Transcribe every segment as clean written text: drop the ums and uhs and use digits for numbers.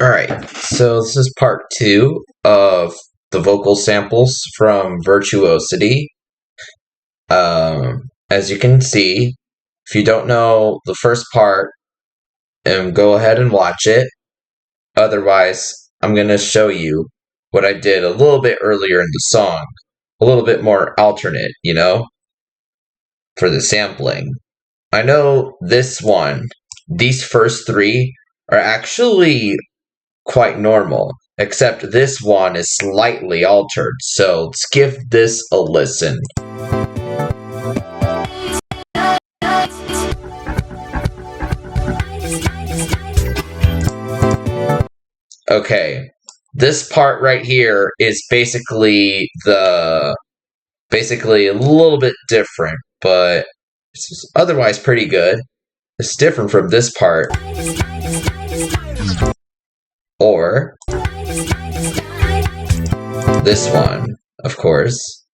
Alright, so this is part 2 of the vocal samples from Virtuosity. As you can see, if you don't know the first part, go ahead and watch it. Otherwise, I'm going to show you what I did a little bit earlier in the song. A little bit more alternate, for the sampling. I know these first three are actually quite normal, except this one is slightly altered, so let's give this a listen. Okay, this part right here is basically a little bit different, but it's otherwise pretty good. It's different from this part. Or this one, of course.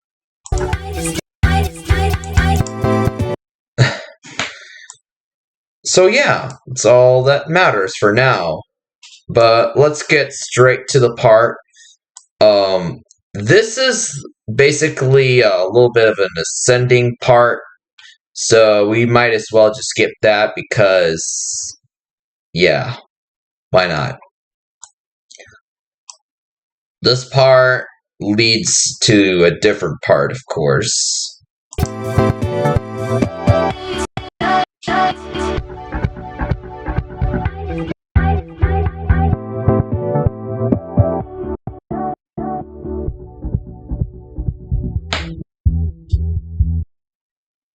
So yeah, that's all that matters for now. But let's get straight to the part. This is basically a little bit of an ascending part, so we might as well just skip that because, yeah, why not? This part leads to a different part, of course.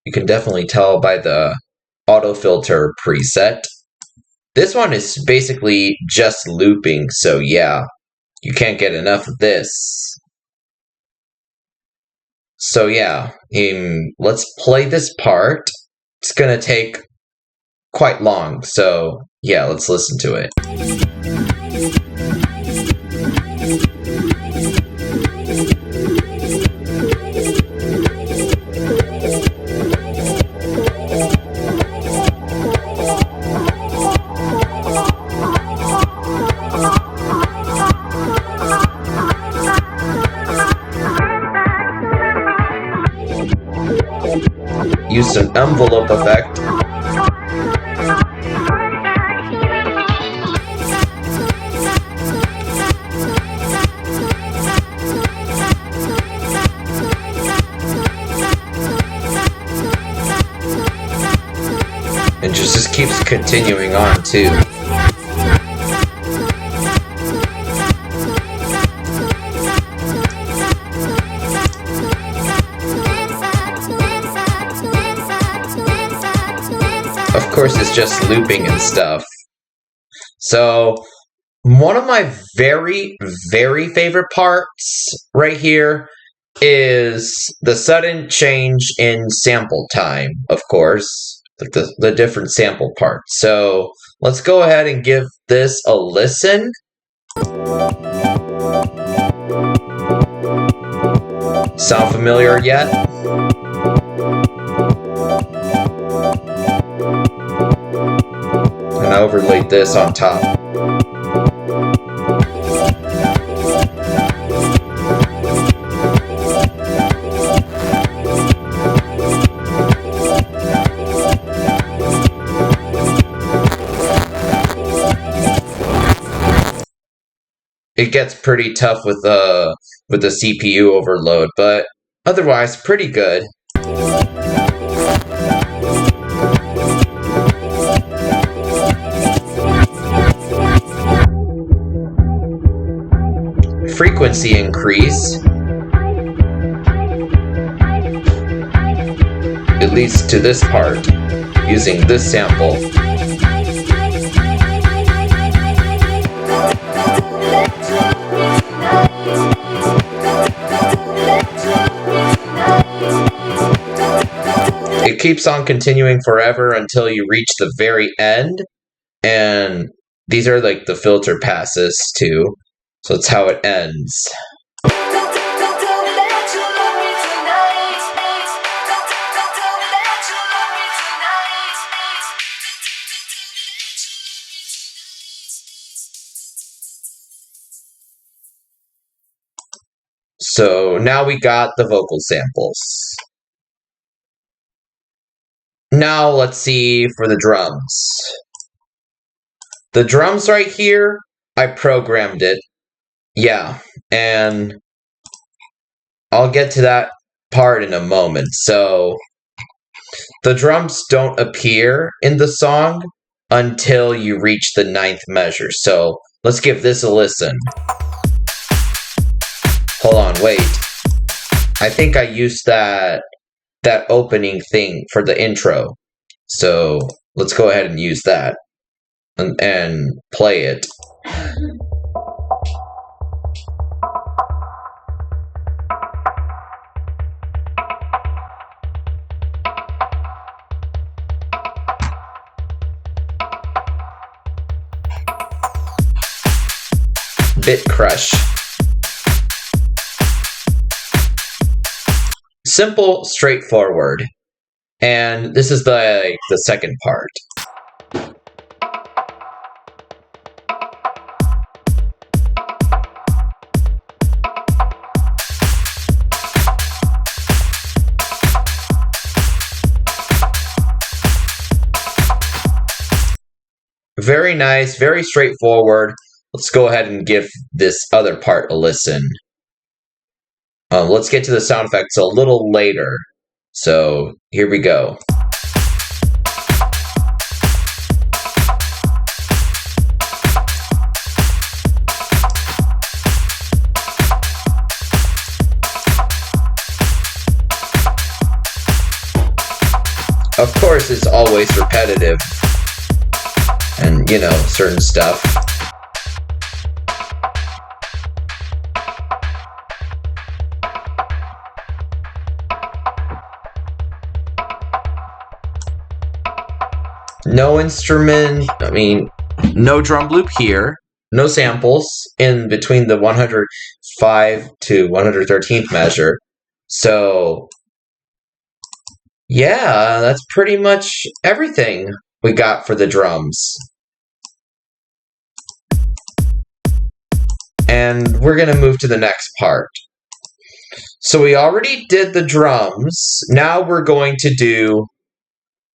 You can definitely tell by the auto filter preset. This one is basically just looping, so yeah, you can't get enough of this. So yeah, let's play this part. It's gonna take quite long, so yeah, let's listen to it. Use an envelope effect. And just keeps continuing on too. Of course, it's just looping and stuff. So, one of my very, very favorite parts right here is the sudden change in sample time, of course, the different sample parts. So, let's go ahead and give this a listen. Sound familiar yet? And I overlaid this on top. It gets pretty tough with the CPU overload, but otherwise pretty good. Frequency increase. It leads to this part, using this sample. It keeps on continuing forever until you reach the very end, and these are like the filter passes too. So that's how it ends. So now we got the vocal samples. Now let's see for the drums. The drums right here, I programmed it. Yeah, and I'll get to that part in a moment. So the drums don't appear in the song until you reach the 9th measure. So let's give this a listen. Hold on, wait. I think I used that opening thing for the intro. So let's go ahead and use that and play it. Bit crush. Simple, straightforward. And this is the second part. Very nice, very straightforward. Let's go ahead and give this other part a listen. Let's get to the sound effects a little later. So here we go. Of course, it's always repetitive. And, you know, certain stuff. No instrument, no drum loop here, no samples in between the 105 to 113th measure. So, yeah, that's pretty much everything we got for the drums. And we're going to move to the next part. So we already did the drums. Now we're going to do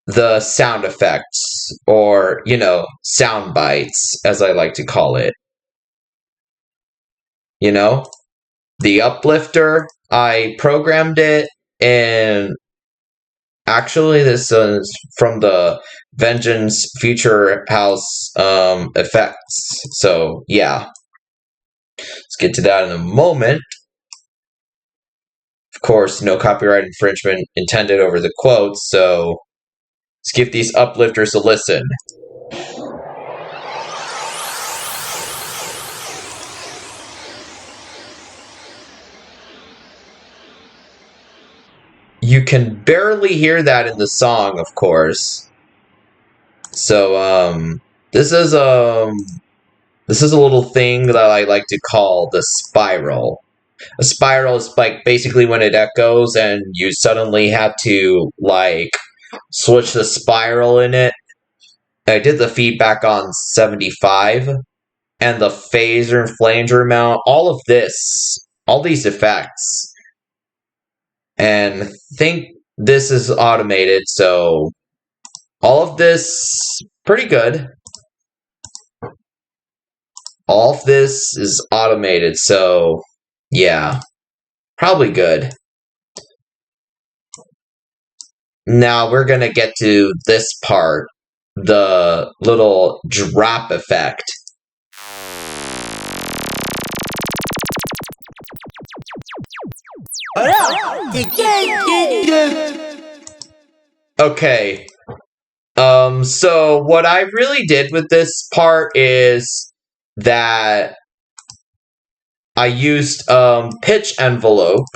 the sound effects, or, you know, sound bites, as I like to call it. You know, the uplifter, I programmed it, and actually this is from the Vengeance Future House effects. So, yeah. Let's get to that in a moment. Of course, no copyright infringement intended over the quotes, so let's give these uplifters a listen. You can barely hear that in the song, of course. So, this is a little thing that I like to call the spiral. A spiral is like basically when it echoes and you suddenly have to like switch the spiral in it. I did the feedback on 75 and the phaser and flanger amount, all of this, all these effects. And I think this is automated, so all of this pretty good. All of this is automated, so yeah, probably good. Now we're gonna get to this part, the little drop effect. Okay. So what I really did with this part is that I used pitch envelope,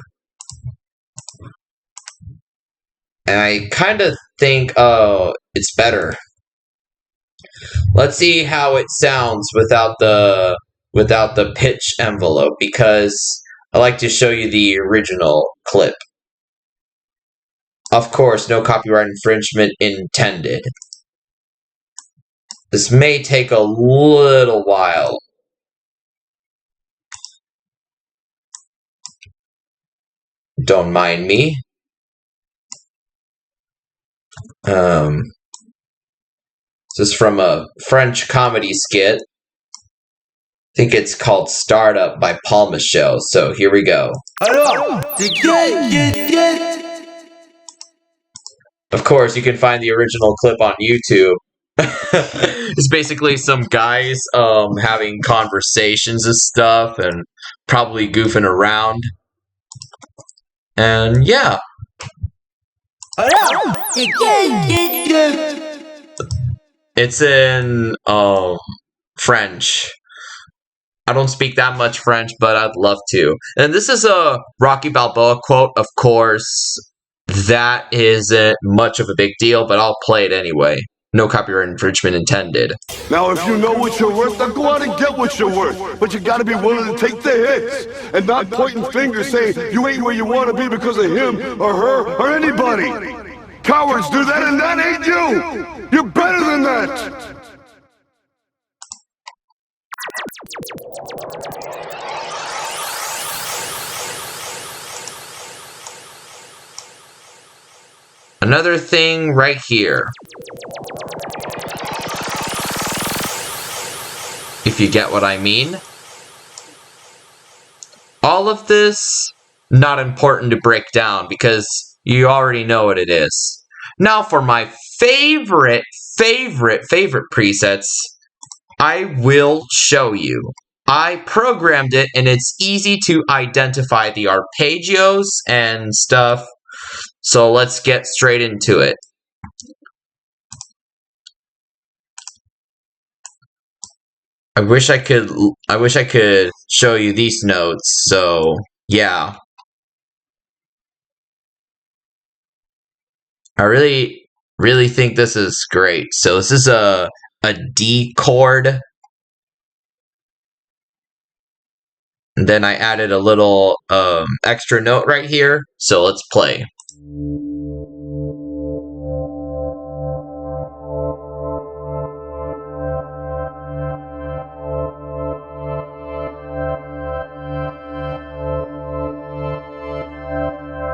and I kind of think, oh, it's better. Let's see how it sounds without the pitch envelope, because I like to show you the original clip. Of course, no copyright infringement intended. This may take a little while. don't mind me. This is from a French comedy skit. I think it's called Startup by Paul Michel. So here we go. Of course, you can find the original clip on YouTube. It's basically some guys having conversations and stuff and probably goofing around. And yeah. It's in French. I don't speak that much French, but I'd love to. And this is a Rocky Balboa quote, of course. That isn't much of a big deal, but I'll play it anyway. No copyright infringement intended. Now, if you know what you're worth, then go out and get what you're worth. But you gotta be willing to take the hits and not pointing fingers saying you ain't where you want to be because of him or her or anybody. Cowards do that, and that ain't you. You're better than that. Another thing right here. If you get what I mean. All of this, not important to break down because you already know what it is. Now for my favorite presets, I will show you. I programmed it and it's easy to identify the arpeggios and stuff. So let's get straight into it. I wish I could show you these notes. So, yeah. I really think this is great. So this is a D chord. And then I added a little extra note right here. So let's play.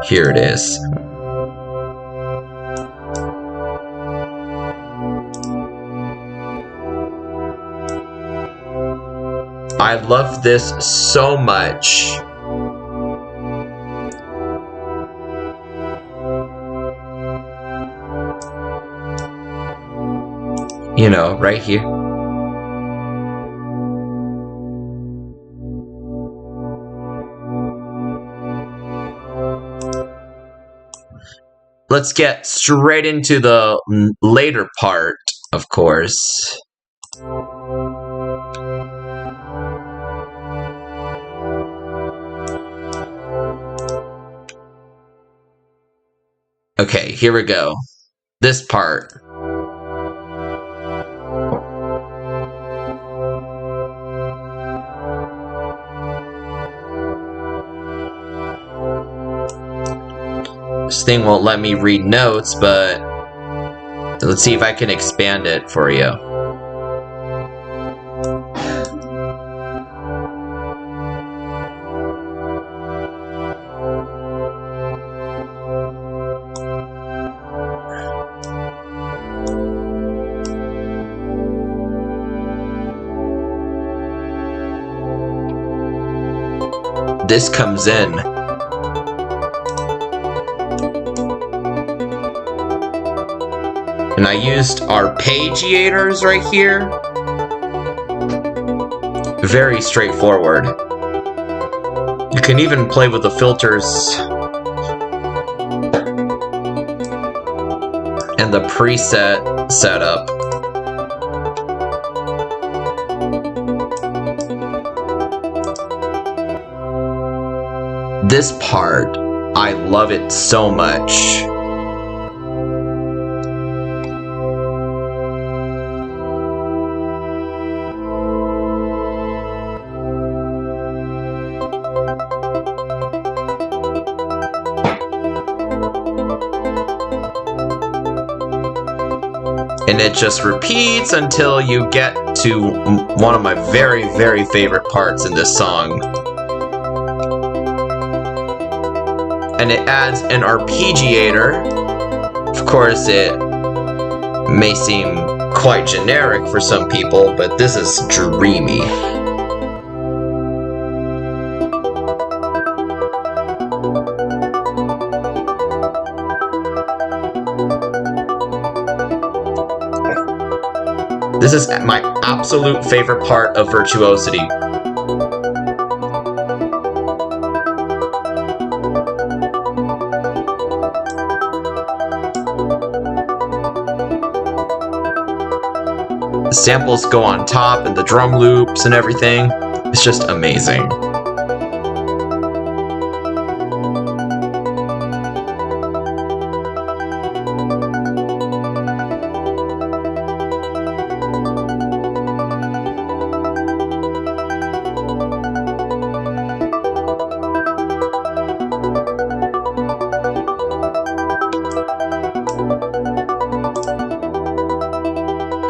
Here it is. I love this so much. You know, right here. Let's get straight into the later part, of course. Okay, here we go. This part. This thing won't let me read notes, but let's see if I can expand it for you. This comes in. And I used arpeggiators right here. Very straightforward. You can even play with the filters and the preset setup. This part, I love it so much. And it just repeats until you get to one of my very, very favorite parts in this song. and it adds an arpeggiator. Of course, it may seem quite generic for some people, but this is dreamy. This is my absolute favorite part of Virtuosity. The samples go on top and the drum loops and everything. It's just amazing.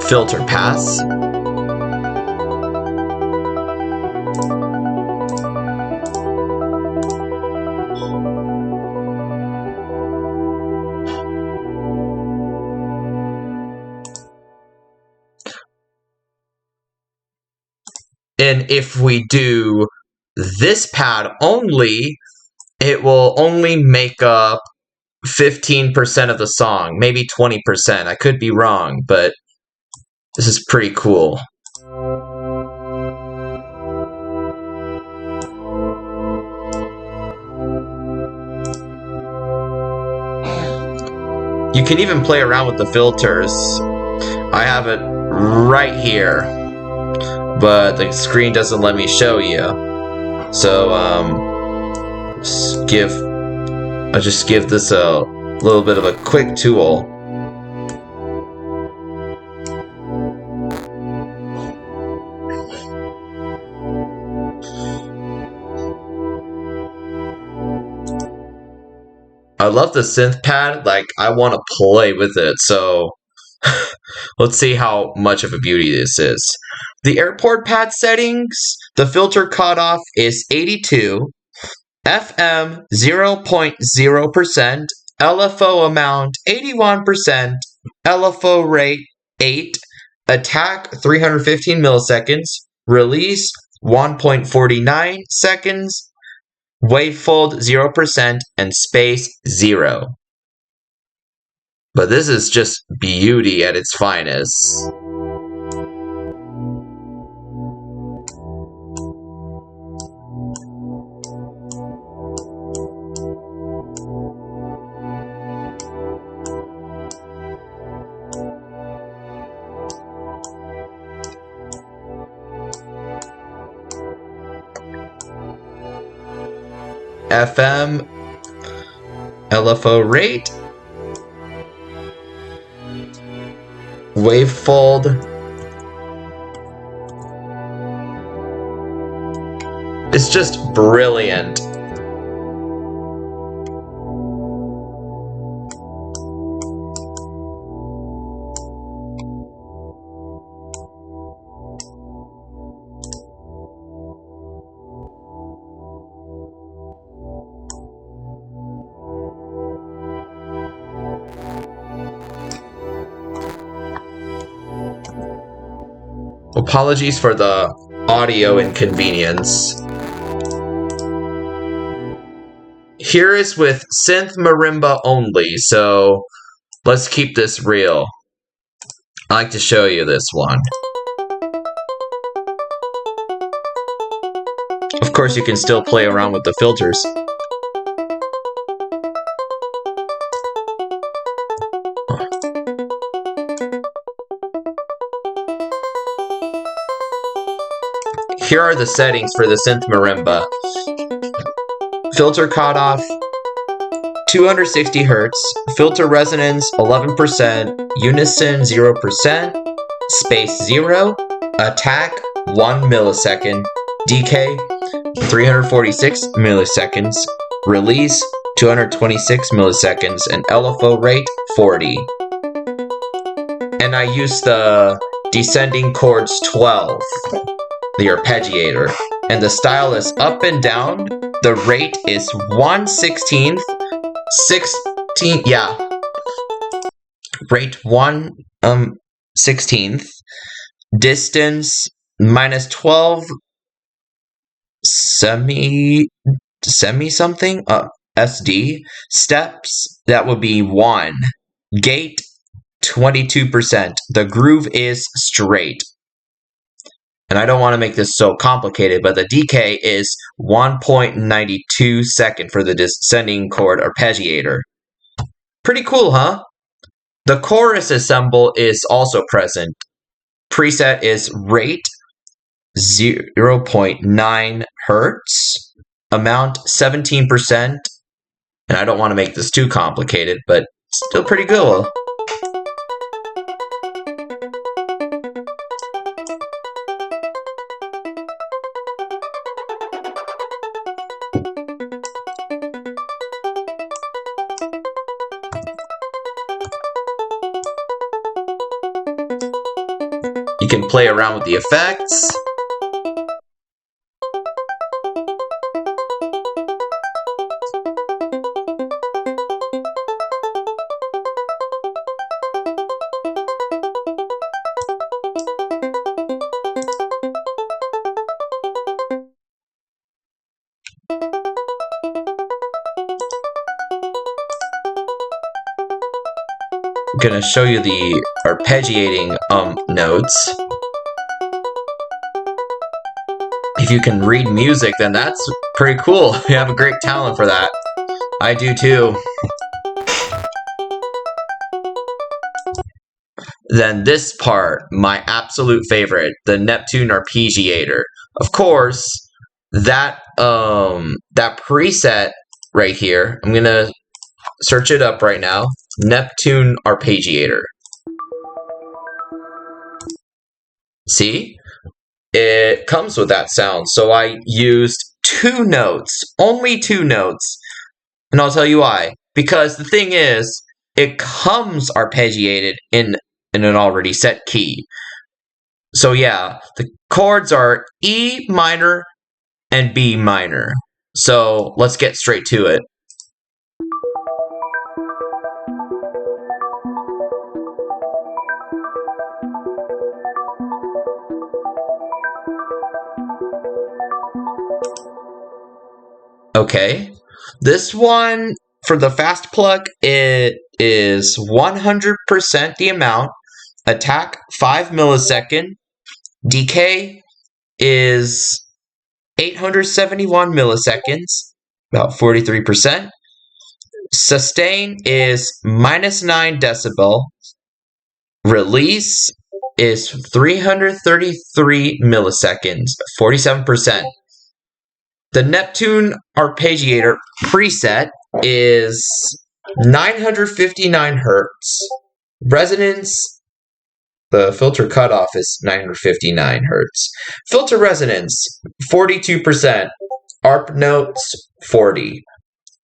Filter pass. And if we do this pad only, it will only make up 15% of the song, maybe 20%. I could be wrong, but this is pretty cool. You can even play around with the filters. I have it right here, but the screen doesn't let me show you. So I'll just give this a little bit of a quick tool. I love the synth pad, like I want to play with it, so let's see how much of a beauty this is. The airport pad settings, the filter cutoff is 82, FM 0.0%, LFO amount 81%, LFO rate 8, attack 315 milliseconds, release 1.49 seconds, wavefold 0%, and space 0. But this is just beauty at its finest. FM, LFO rate, wavefold, it's just brilliant. Apologies for the audio inconvenience. Here is with synth marimba only, so let's keep this real. I like to show you this one. Of course, you can still play around with the filters. Here are the settings for the synth marimba. Filter cutoff 260 Hz, filter resonance 11%, unison 0%, space 0, attack 1 millisecond, decay 346 milliseconds, release 226 milliseconds, and LFO rate 40. And I use the descending chords 12. The arpeggiator. and the style is up and down. The rate is 1/16, 16, yeah, rate 1/16, distance -12 semi something, SD, steps, that would be 1, gate 22%, the groove is straight. And I don't want to make this so complicated, but the decay is 1.92 second for the descending chord arpeggiator. Pretty cool, huh? The chorus ensemble is also present. Preset is rate 0.9 hertz, amount 17%, and I don't want to make this too complicated, but still pretty cool. You can play around with the effects. I'm gonna show you the arpeggiating notes. If you can read music, then that's pretty cool. You have a great talent for that. I do too. Then this part, my absolute favorite, the Neptune arpeggiator. Of course, that preset right here, I'm gonna search it up right now. Neptune arpeggiator. See? It comes with that sound. So I used 2 notes, only 2 notes. And I'll tell you why. Because the thing is, it comes arpeggiated in an already set key. So yeah, the chords are E minor and B minor. So let's get straight to it. Okay, this one for the fast pluck, it is 100% the amount, attack 5 millisecond, decay is 871 milliseconds, about 43%, sustain is -9 decibel, release is 333 milliseconds, 47%. The Neptune arpeggiator preset is 959 hertz. Resonance, the filter cutoff is 959 hertz. Filter resonance, 42%. ARP notes, 40.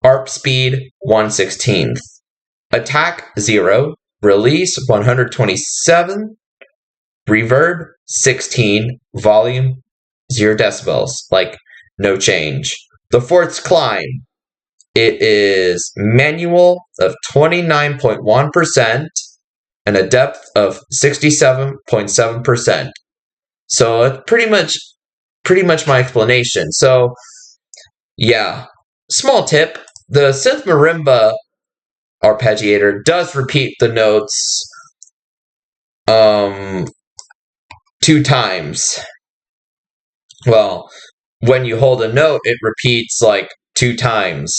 ARP speed, 1/16. Attack, 0. Release, 127. Reverb, 16. Volume, 0 decibels. Like, no change. The fourth climb, it is manual of 29.1% and a depth of 67.7%. So it's pretty much my explanation. So yeah, small tip, the synth marimba arpeggiator does repeat the notes 2 times. Well, when you hold a note, it repeats like 2 times.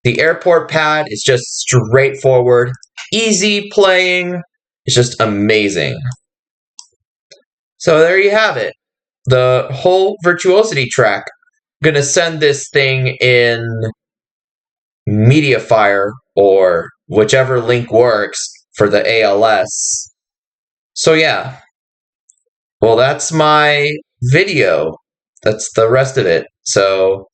The airport pad is just straightforward, easy playing. It's just amazing. So there you have it. The whole virtuosity track. I'm gonna send this thing in MediaFire or whichever link works for the ALS. So yeah. Well, that's my video. That's the rest of it. So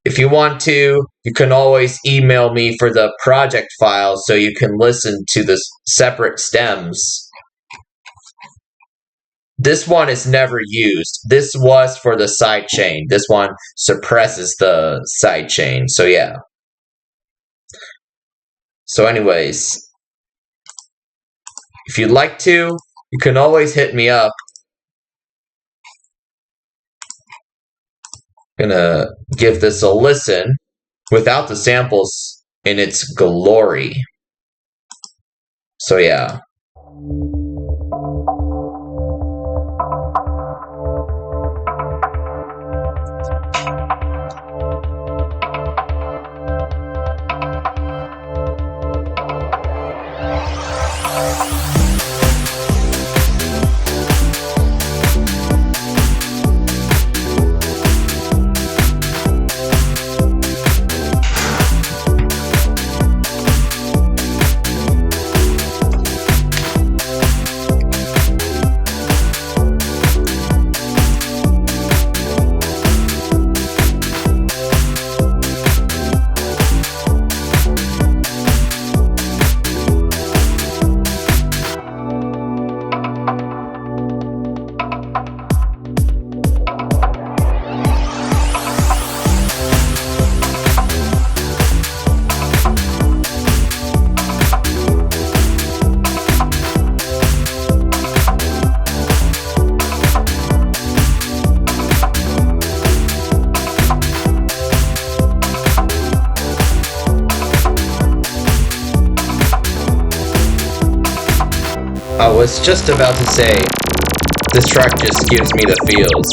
if you want to, you can always email me for the project file so you can listen to the separate stems. this one is never used. This was for the sidechain. This one suppresses the sidechain. So yeah. So anyways, if you'd like to, you can always hit me up. I'm gonna give this a listen without the samples in its glory. So yeah. I was just about to say, this track just gives me the feels.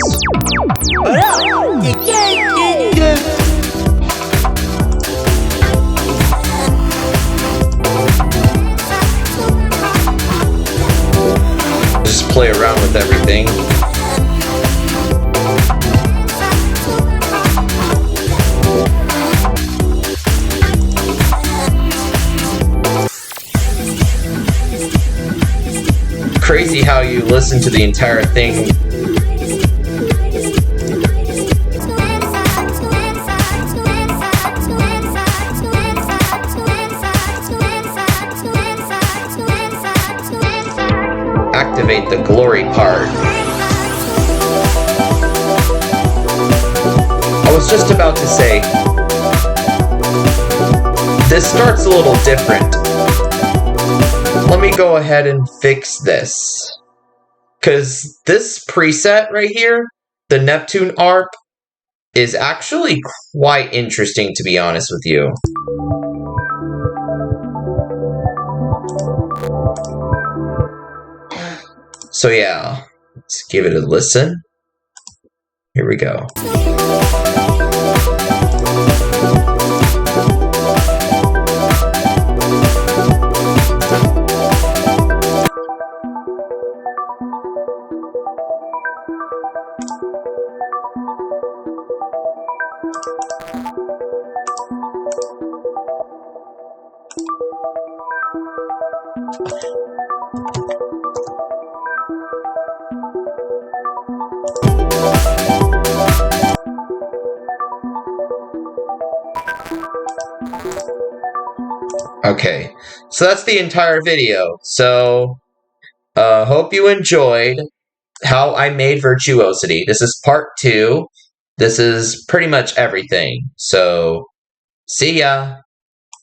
Just play around with everything. Crazy how you listen to the entire thing. Activate the glory part. I was just about to say, this starts a little different. Let me go ahead and fix this. Because this preset right here, the Neptune ARP, is actually quite interesting, to be honest with you. So yeah, let's give it a listen. Here we go. Okay, so that's the entire video. So, hope you enjoyed how I made Virtuosity. This is part 2. This is pretty much everything. So, see ya!